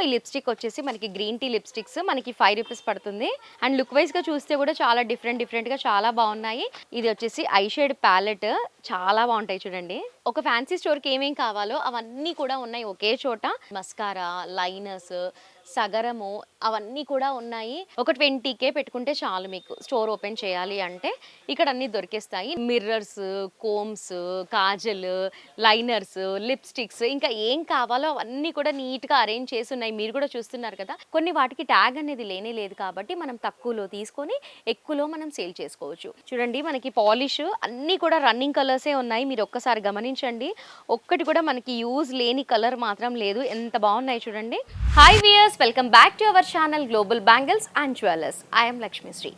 ఈ లిప్స్టిక్ వచ్చేసి మనకి గ్రీన్ టీ లిప్స్టిక్స్ మనకి 5 రూపీస్ పడుతుంది. అండ్ లుక్ వైజ్గా చూస్తే కూడా చాలా డిఫరెంట్గా చాలా బాగున్నాయి. ఇది వచ్చేసి ఐ షేడ్ ప్యాలెట్, చాలా బాగుంటాయి చూడండి. ఒక ఫ్యాన్సీ స్టోర్కి ఏమేం కావాలో అవన్నీ కూడా ఉన్నాయి ఒకే చోట. మస్కారా, లైనర్స్, సగరము అవన్నీ కూడా ఉన్నాయి. ఒక 20K పెట్టుకుంటే చాలు మీకు స్టోర్ ఓపెన్ చేయాలి అంటే. ఇక్కడ అన్నీ దొరికేస్తాయి. Mirrors, combs, kajal, liners, lipsticks, ఇంకా ఏం కావాలో అవన్నీ కూడా నీట్గా అరేంజ్ చేసి ఉన్నాయి. మీరు కూడా చూస్తున్నారు కదా. కొన్ని వాటికి ట్యాగ్ అనేది లేనే లేదు కాబట్టి మనం తక్కువలో తీసుకొని ఎక్కువలో మనం సేల్ చేసుకోవచ్చు. చూడండి మనకి పాలిష్ అన్నీ కూడా రన్నింగ్ కలర్సే ఉన్నాయి. మీరు ఒక్కసారి గమనించండి. ఒక్కటి కూడా మనకి యూజ్ లేని కలర్ మాత్రం లేదు. ఎంత బాగున్నాయి చూడండి. Hi viewers, welcome back to our channel global bangles and jewellers. I'm Lakshmisri.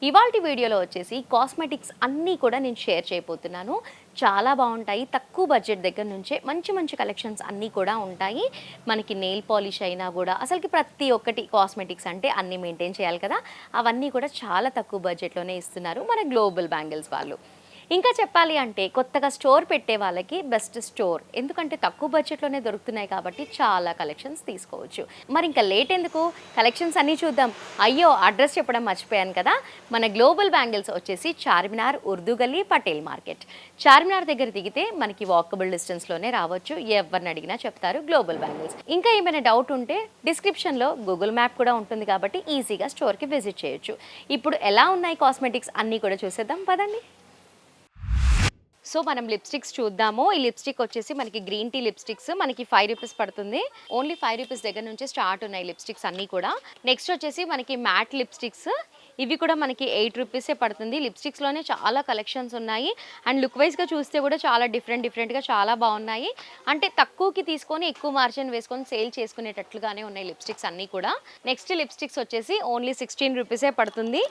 ఇవాల్టి వీడియోలో వచ్చేసి కాస్మెటిక్స్ అన్నీ కూడా నేను షేర్ చేయబోతున్నాను. చాలా బాగుంటాయి. తక్కువ బడ్జెట్ దగ్గర నుంచే మంచి మంచి కలెక్షన్స్ అన్నీ కూడా ఉంటాయి. మనకి నెయిల్ పాలిష్ అయినా కూడా అసలుకి ప్రతి ఒక్కటి కాస్మెటిక్స్ అంటే అన్నీ మెయింటైన్ చేయాలి కదా. అవన్నీ కూడా చాలా తక్కువ బడ్జెట్లోనే ఇస్తున్నారు మన గ్లోబల్ బ్యాంగిల్స్ వాళ్ళు. ఇంకా చెప్పాలి అంటే కొత్తగా స్టోర్ పెట్టే వాళ్ళకి బెస్ట్ స్టోర్. ఎందుకంటే తక్కువ బడ్జెట్లోనే దొరుకుతున్నాయి కాబట్టి చాలా కలెక్షన్స్ తీసుకోవచ్చు. మరి ఇంకా లేట్ ఎందుకు, కలెక్షన్స్ అన్నీ చూద్దాం. అయ్యో అడ్రస్ చెప్పడం మర్చిపోయాను కదా. మన గ్లోబల్ బ్యాంగిల్స్ వచ్చేసి చార్మినార్, ఉర్దూ గల్లీ, పటేల్ మార్కెట్. చార్మినార్ దగ్గర దిగితే మనకి వాకబుల్ డిస్టెన్స్లోనే రావచ్చు. ఎవరిని అడిగినా చెప్తారు గ్లోబల్ బ్యాంగిల్స్. ఇంకా ఏమైనా డౌట్ ఉంటే డిస్క్రిప్షన్లో గూగుల్ మ్యాప్ కూడా ఉంటుంది కాబట్టి ఈజీగా స్టోర్కి విజిట్ చేయొచ్చు. ఇప్పుడు ఎలా ఉన్నాయి కాస్మెటిక్స్ అన్నీ కూడా చూసేద్దాం పదండి. సో మనం లిప్స్టిక్స్ చూద్దాము. ఈ లిప్స్టిక్ వచ్చేసి మనకి గ్రీన్ టీ లిప్స్టిక్స్ మనకి 5 రూపీస్ పడుతుంది. ఓన్లీ 5 రూపీస్ దగ్గర నుంచి స్టార్ట్ ఉన్నాయి లిప్స్టిక్స్ అన్నీ కూడా. నెక్స్ట్ వచ్చేసి మనకి మ్యాట్ లిప్స్టిక్స్, ఇవి కూడా మనకి 8 రూపీసే పడుతుంది. లిప్స్టిక్స్లోనే చాలా కలెక్షన్స్ ఉన్నాయి. అండ్ లుక్ వైజ్గా చూస్తే కూడా చాలా డిఫరెంట్గా చాలా బాగున్నాయి. అంటే తక్కువకి తీసుకొని ఎక్కువ మార్జిన్ వేసుకొని సేల్ చేసుకునేటట్లుగానే ఉన్నాయి లిప్స్టిక్స్ అన్నీ కూడా. నెక్స్ట్ లిప్స్టిక్స్ వచ్చేసి ఓన్లీ 16 రూపీసే పడుతుంది.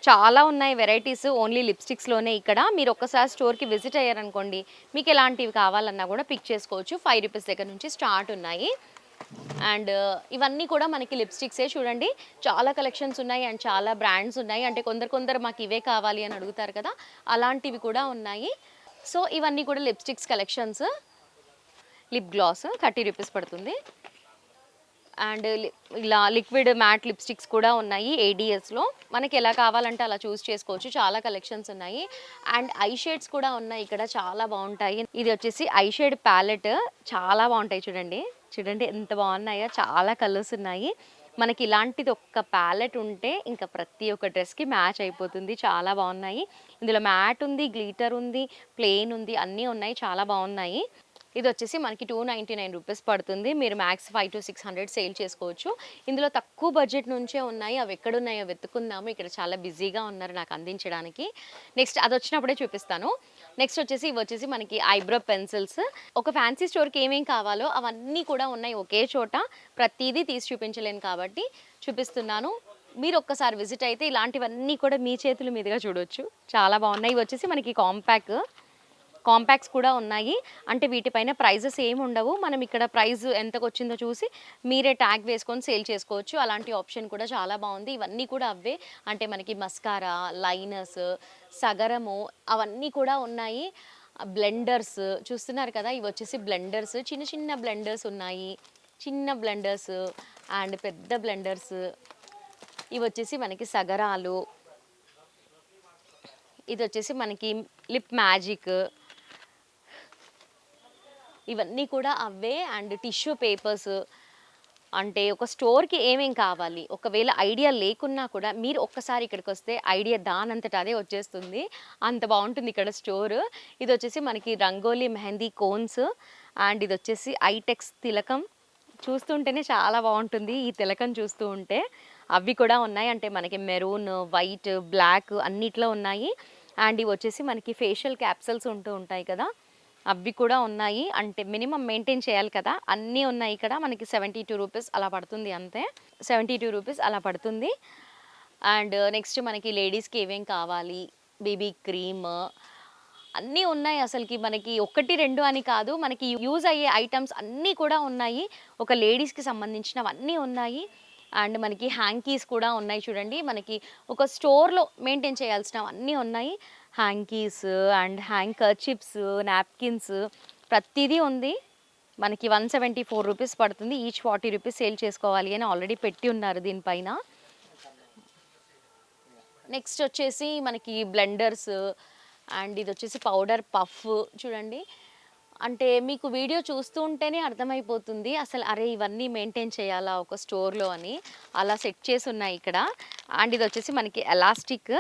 చాలా ఉన్నాయి వెరైటీస్ ఓన్లీ లిప్స్టిక్స్లోనే. ఇక్కడ మీరు ఒక్కసారి స్టోర్కి విజిట్ అయ్యారనుకోండి, మీకు ఎలాంటివి కావాలన్నా కూడా పిక్ చేసుకోవచ్చు. 5 రూపీస్ దగ్గర నుంచి స్టార్ట్ ఉన్నాయి. అండ్ ఇవన్నీ కూడా మనకి లిప్స్టిక్సే చూడండి. చాలా కలెక్షన్స్ ఉన్నాయి అండ్ చాలా బ్రాండ్స్ ఉన్నాయి. అంటే కొందరు మాకు ఇవే కావాలి అని అడుగుతారు కదా, అలాంటివి కూడా ఉన్నాయి. సో ఇవన్నీ కూడా lipsticks collections. Lip gloss 30 rupees పడుతుంది. అండ్ ఇలా లిక్విడ్ మ్యాట్ లిప్స్టిక్స్ కూడా ఉన్నాయి ఏడిఎస్లో. మనకి ఎలా కావాలంటే అలా చూస్ చేసుకోవచ్చు. చాలా కలెక్షన్స్ ఉన్నాయి. అండ్ ఐ షేడ్స్ కూడా ఉన్నాయి ఇక్కడ, చాలా బాగుంటాయి. ఇది వచ్చేసి ఐ షేడ్ ప్యాలెట్, చాలా బాగుంటాయి చూడండి. ఎంత బాగున్నాయో, చాలా కలర్స్ ఉన్నాయి. మనకి ఇలాంటిది ఒక్క ప్యాలెట్ ఉంటే ఇంకా ప్రతి ఒక్క డ్రెస్కి మ్యాచ్ అయిపోతుంది. చాలా బాగున్నాయి. ఇందులో మ్యాట్ ఉంది, గ్లిటర్ ఉంది, ప్లెయిన్ ఉంది, అన్నీ ఉన్నాయి. చాలా బాగున్నాయి. ఇది వచ్చేసి మనకి 299 రూపీస్ పడుతుంది. మీరు మ్యాక్స్ 500 to 600 సేల్ చేసుకోవచ్చు. ఇందులో తక్కువ బడ్జెట్ నుంచే ఉన్నాయి. అవి ఎక్కడున్నాయో వెతుకుందాము. ఇక్కడ చాలా బిజీగా ఉన్నారు నాకు అందించడానికి. నెక్స్ట్ అది వచ్చినప్పుడే చూపిస్తాను. నెక్స్ట్ వచ్చేసి ఇవి వచ్చేసి మనకి ఐబ్రో పెన్సిల్స్. ఒక ఫ్యాన్సీ స్టోర్కి ఏమేం కావాలో అవన్నీ కూడా ఉన్నాయి ఒకే చోట. ప్రతిదీ తీసి చూపించలేను కాబట్టి చూపిస్తున్నాను. మీరు ఒక్కసారి విజిట్ అయితే ఇలాంటివన్నీ కూడా మీ చేతుల మీదుగా చూడొచ్చు. చాలా బాగున్నాయి. ఇవి వచ్చేసి మనకి కాంపాక్ట్స్ కూడా ఉన్నాయి. అంటే వీటిపైన ప్రైజెస్ ఏమి ఉండవు. మనం ఇక్కడ ప్రైస్ ఎంతకు వచ్చిందో చూసి మీరే ట్యాగ్ వేసుకొని సేల్ చేసుకోవచ్చు. అలాంటి ఆప్షన్ కూడా చాలా బాగుంది. ఇవన్నీ కూడా అవే. అంటే మనకి మస్కారా, లైనర్స్, సగరము అవన్నీ కూడా ఉన్నాయి. బ్లెండర్స్ చూస్తున్నారు కదా, ఇవి వచ్చేసి బ్లెండర్స్. చిన్న బ్లెండర్స్ ఉన్నాయి. చిన్న బ్లెండర్స్ అండ్ పెద్ద బ్లెండర్స్. ఇవి వచ్చేసి మనకి సగరాలు. ఇది వచ్చేసి మనకి లిప్ మ్యాజిక్. ఇవన్నీ కూడా అవే. And tissue papers. అంటే ఒక స్టోర్కి ఏమేం కావాలి, ఒకవేళ ఐడియా లేకున్నా కూడా మీరు ఒక్కసారి ఇక్కడికి వస్తే ఐడియా దానంతట అదే వచ్చేస్తుంది. అంత బాగుంటుంది ఇక్కడ స్టోర్. ఇది వచ్చేసి మనకి రంగోలీ మెహందీ కోన్స్. అండ్ ఇది వచ్చేసి ఐటెక్స్ తిలకం. చూస్తుంటేనే చాలా బాగుంటుంది ఈ తిలకం చూస్తూ ఉంటే. అవి కూడా ఉన్నాయి. అంటే మనకి మెరూన్, వైట్, బ్లాక్ అన్నిట్లో ఉన్నాయి. అండ్ ఇవి వచ్చేసి మనకి ఫేషియల్ క్యాప్సల్స్ ఉంటాయి కదా, అవి కూడా ఉన్నాయి. అంటే మినిమం మెయింటైన్ చేయాలి కదా, అన్నీ ఉన్నాయి ఇక్కడ. మనకి 72 రూపీస్ అలా పడుతుంది, అంతే. 72 రూపీస్ అలా పడుతుంది. అండ్ నెక్స్ట్ మనకి లేడీస్కి ఏమేం కావాలి, బేబీ క్రీమ్ అన్నీ ఉన్నాయి. అసలుకి మనకి 1, 2 అని కాదు, మనకి యూజ్ అయ్యే ఐటమ్స్ అన్నీ కూడా ఉన్నాయి. ఒక లేడీస్కి సంబంధించినవన్నీ ఉన్నాయి. అండ్ మనకి హ్యాంకీస్ కూడా ఉన్నాయి చూడండి. మనకి ఒక స్టోర్లో మెయింటైన్ చేయాల్సినవి అన్నీ ఉన్నాయి. హ్యాంకీస్ అండ్ హ్యాంకర్చిప్స్, నాప్కిన్స్ ప్రతిదీ ఉంది. మనకి 174 రూపీస్ పడుతుంది. ఈచ్ 40 రూపీస్ సేల్ చేసుకోవాలి అని ఆల్రెడీ పెట్టి ఉన్నారు దీనిపైన. నెక్స్ట్ వచ్చేసి మనకి బ్లెండర్స్ అండ్ ఇది వచ్చేసి పౌడర్ పఫ్ చూడండి. అంటే మీకు వీడియో చూస్తూ ఉంటేనే అర్థమైపోతుంది అసలు అరే ఇవన్నీ మెయింటైన్ చేయాలా ఒక స్టోర్లో అని. అలా సెట్ చేసి ఉన్నాయి ఇక్కడ. అండ్ ఇది వచ్చేసి మనకి ఎలాస్టిక్,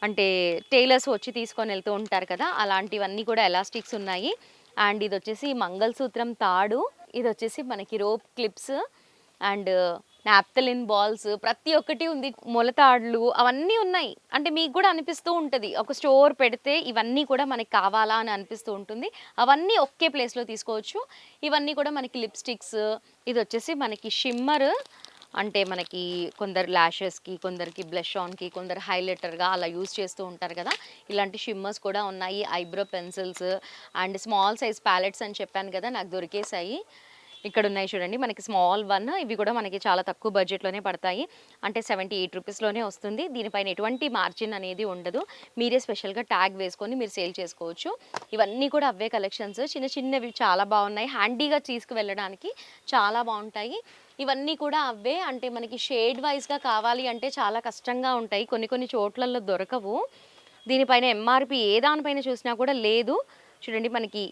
అంటే టైలర్స్ వచ్చి తీసుకొని వెళ్తూ ఉంటారు కదా, అలాంటివన్నీ కూడా ఎలాస్టిక్స్ ఉన్నాయి. అండ్ ఇది వచ్చేసి మంగళసూత్రం తాడు, ఇది వచ్చేసి మనకి rope clips and naphthalene balls ప్రతి ఒక్కటి ఉంది. మొలతాడులు అవన్నీ ఉన్నాయి. అంటే మీకు కూడా అనిపిస్తూ ఉంటుంది ఒక స్టోర్ పెడితే ఇవన్నీ కూడా మనకి కావాలా అని అనిపిస్తూ ఉంటుంది. అవన్నీ ఒకే ప్లేస్లో తీసుకోవచ్చు. ఇవన్నీ కూడా మనకి లిప్స్టిక్స్, ఇది వచ్చేసి మనకి షిమ్మర్, అంటే మనకి కొందరు ల్యాషెస్కి, కొందరికి బ్లష్ ఆన్కి, కొందరు హైలైటర్గా అలా యూజ్ చేస్తూ ఉంటారు కదా, ఇలాంటి షిమ్మర్స్ కూడా ఉన్నాయి. Eyebrow pencils and small size palettes అని చెప్పాను కదా, నాకు దొరికేసాయి. ఇక్కడ ఉన్నాయి చూడండి మనకి స్మాల్ వన్. ఇవి కూడా మనకి చాలా తక్కువ బడ్జెట్లోనే పడతాయి. అంటే 78 రూపీస్లోనే వస్తుంది. దీనిపైన ఎటువంటి మార్జిన్ అనేది ఉండదు. మీరే స్పెషల్గా ట్యాగ్ వేసుకొని మీరు సేల్ చేసుకోవచ్చు. ఇవన్నీ కూడా అవే కలెక్షన్స్. చిన్న చిన్నవి చాలా బాగున్నాయి. హ్యాండీగా తీసుకువెళ్ళడానికి చాలా బాగుంటాయి. ఇవన్నీ కూడా అవే. అంటే మనకి షేడ్ వైజ్గా కావాలి అంటే చాలా కష్టంగా ఉంటాయి. కొన్ని చోట్లలో దొరకవు. దీనిపైన ఎంఆర్పి ఏ దానిపైన చూసినా కూడా లేదు. చూడండి మనకి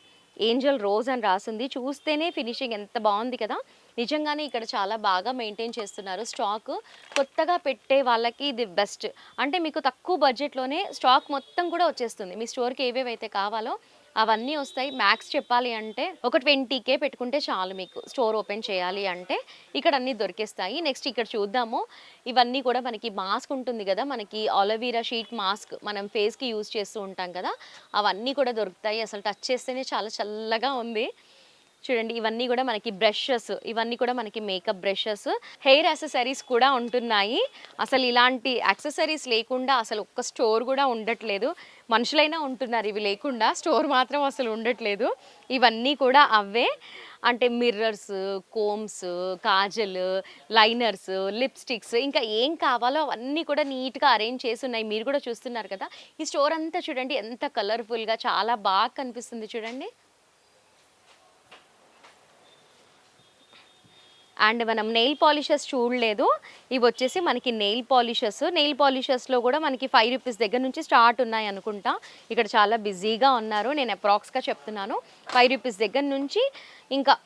ఏంజల్ రోజ్ అని రాసింది. చూస్తేనే ఫినిషింగ్ ఎంత బాగుంది కదా. నిజంగానే ఇక్కడ చాలా బాగా మెయింటైన్ చేస్తున్నారు స్టాక్. కొత్తగా పెట్టే వాళ్ళకి ఇది బెస్ట్. అంటే మీకు తక్కువ బడ్జెట్లోనే స్టాక్ మొత్తం కూడా వచ్చేస్తుంది. మీ స్టోర్కి ఏవేవైతే కావాలో అవన్నీ వస్తాయి. మ్యాక్స్ చెప్పాలి అంటే ఒక 20K పెట్టుకుంటే చాలు మీకు స్టోర్ ఓపెన్ చేయాలి అంటే. ఇక్కడ అన్నీ దొరికేస్తాయి. నెక్స్ట్ ఇక్కడ చూద్దాము. ఇవన్నీ కూడా మనకి మాస్క్ ఉంటుంది కదా, మనకి ఆలోవీరా షీట్ మాస్క్ మనం ఫేస్కి యూజ్ చేస్తూ ఉంటాం కదా, అవన్నీ కూడా దొరుకుతాయి. అసలు టచ్ చేస్తేనే చాలా చల్లగా ఉంది. చూడండి ఇవన్నీ కూడా మనకి బ్రషెస్, ఇవన్నీ కూడా మనకి మేకప్ బ్రషెస్, హెయిర్ యాక్సెసరీస్ కూడా ఉంటున్నాయి. అసలు ఇలాంటి యాక్సెసరీస్ లేకుండా అసలు ఒక్క స్టోర్ కూడా ఉండట్లేదు. మనుషులైనా ఉంటున్నారు, ఇవి లేకుండా స్టోర్ మాత్రం అసలు ఉండట్లేదు. ఇవన్నీ కూడా అవే. అంటే mirrors, combs, kajal, liners, lipsticks, ఇంకా ఏం కావాలో అవన్నీ కూడా నీట్గా అరేంజ్ చేసి ఉన్నాయి. మీరు కూడా చూస్తున్నారు కదా. ఈ స్టోర్ అంతా చూడండి ఎంత కలర్ఫుల్గా చాలా బాగా కనిపిస్తుంది చూడండి. అండ్ మనం నెయిల్ పాలిషెస్ చూడలేదు. ఇవి వచ్చేసి మనకి నెయిల్ పాలిషెస్లో కూడా మనకి 5 రూపీస్ దగ్గర నుంచి స్టార్ట్ ఉన్నాయి అనుకుంటా. ఇక్కడ చాలా బిజీగా ఉన్నారు, నేను అప్రాక్స్గా చెప్తున్నాను. 5 రూపీస్ దగ్గర నుంచి ఇంకా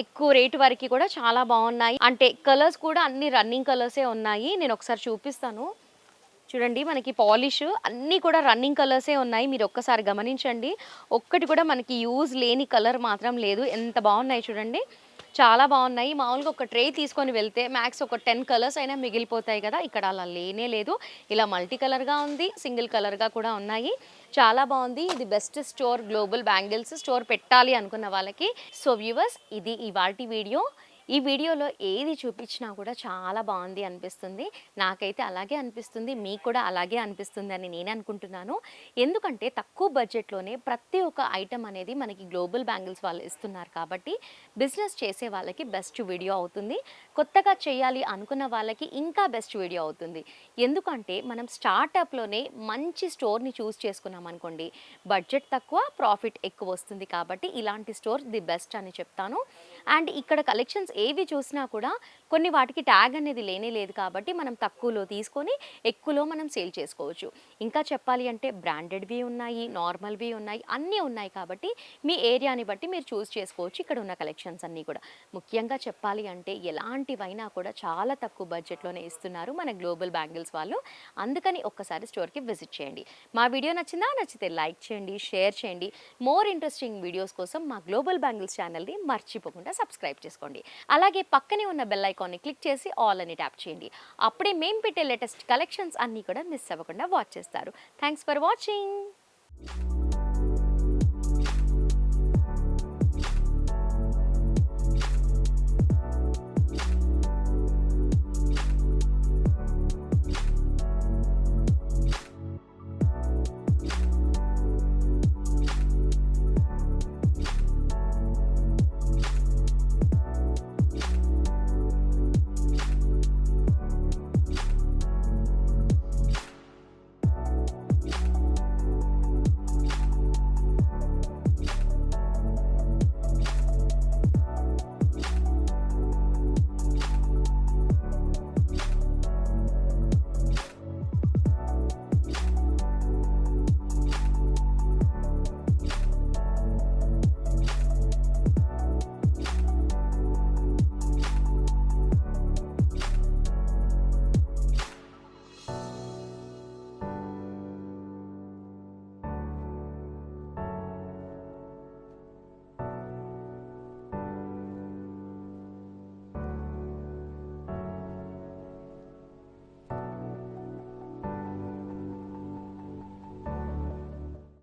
ఎక్కువ రేటు వరకు కూడా చాలా బాగున్నాయి. అంటే కలర్స్ కూడా అన్ని రన్నింగ్ కలర్సే ఉన్నాయి. నేను ఒకసారి చూపిస్తాను చూడండి. మనకి పాలిష్ అన్నీ కూడా రన్నింగ్ కలర్సే ఉన్నాయి. మీరు ఒక్కసారి గమనించండి. ఒక్కటి కూడా మనకి యూజ్ లేని కలర్ మాత్రం లేదు. ఎంత బాగున్నాయి చూడండి, చాలా బాగున్నాయి. మామూలుగా ఒక ట్రే తీసుకొని వెళ్తే మ్యాక్స్ ఒక 10 కలర్స్ అయినా మిగిలిపోతాయి కదా, ఇక్కడ అలా లేనే లేదు. ఇలా మల్టీ కలర్గా ఉంది, సింగిల్ కలర్గా కూడా ఉన్నాయి. చాలా బాగుంది. ఇది best store, global bangles store పెట్టాలి అనుకున్న వాళ్ళకి. సో వ్యూవర్స్, ఇది ఇవాల్టి వీడియో. ఈ వీడియోలో ఏది చూపించినా కూడా చాలా బాగుంది అనిపిస్తుంది. నాకైతే అలాగే అనిపిస్తుంది, మీకు కూడా అలాగే అనిపిస్తుంది అని నేను అనుకుంటున్నాను. ఎందుకంటే తక్కువ బడ్జెట్లోనే ప్రతి ఒక్క ఐటమ్ అనేది మనకి గ్లోబల్ బ్యాంగిల్స్ వాళ్ళు ఇస్తున్నారు కాబట్టి బిజినెస్ చేసే వాళ్ళకి బెస్ట్ వీడియో అవుతుంది. కొత్తగా చేయాలి అనుకున్న వాళ్ళకి ఇంకా బెస్ట్ వీడియో అవుతుంది. ఎందుకంటే మనం స్టార్టప్లోనే మంచి స్టోర్ని చూస్ చేసుకున్నాం అనుకోండి, బడ్జెట్ తక్కువ ప్రాఫిట్ ఎక్కువ వస్తుంది. కాబట్టి ఇలాంటి స్టోర్ ది బెస్ట్ అని చెప్తాను. అండ్ ఇక్కడ కలెక్షన్స్ ఏవి చూసినా కూడా కొన్ని వాటికి ట్యాగ్ అనేది లేనే లేదు కాబట్టి మనం తక్కువలో తీసుకొని ఎక్కువలో మనం సేల్ చేసుకోవచ్చు. ఇంకా చెప్పాలి అంటే బ్రాండెడ్వి ఉన్నాయి, నార్మల్వి ఉన్నాయి, అన్నీ ఉన్నాయి. కాబట్టి మీ ఏరియాని బట్టి మీరు చూస్ చేసుకోవచ్చు ఇక్కడ ఉన్న కలెక్షన్స్ అన్నీ కూడా. ముఖ్యంగా చెప్పాలి అంటే ఎలాంటివైనా కూడా చాలా తక్కువ బడ్జెట్లోనే ఇస్తున్నారు మన గ్లోబల్ బ్యాంగిల్స్ వాళ్ళు. అందుకని ఒక్కసారి స్టోర్కి విజిట్ చేయండి. మా వీడియో నచ్చిందా? నచ్చితే లైక్ చేయండి, షేర్ చేయండి. మోర్ ఇంట్రెస్టింగ్ వీడియోస్ కోసం మా గ్లోబల్ బ్యాంగిల్స్ ఛానల్ని మర్చిపోకుండా సబ్స్క్రైబ్ చేసుకోండి. అలాగే పక్కనే ఉన్న బెల్ ఐకాన్ని క్లిక్ చేసి ఆల్ అని ట్యాప్ చేయండి. అప్పుడే మేము పెట్టే లేటెస్ట్ కలెక్షన్స్ అన్నీ కూడా మిస్ అవ్వకుండా వాచ్ చేస్తారు. Thanks for watching.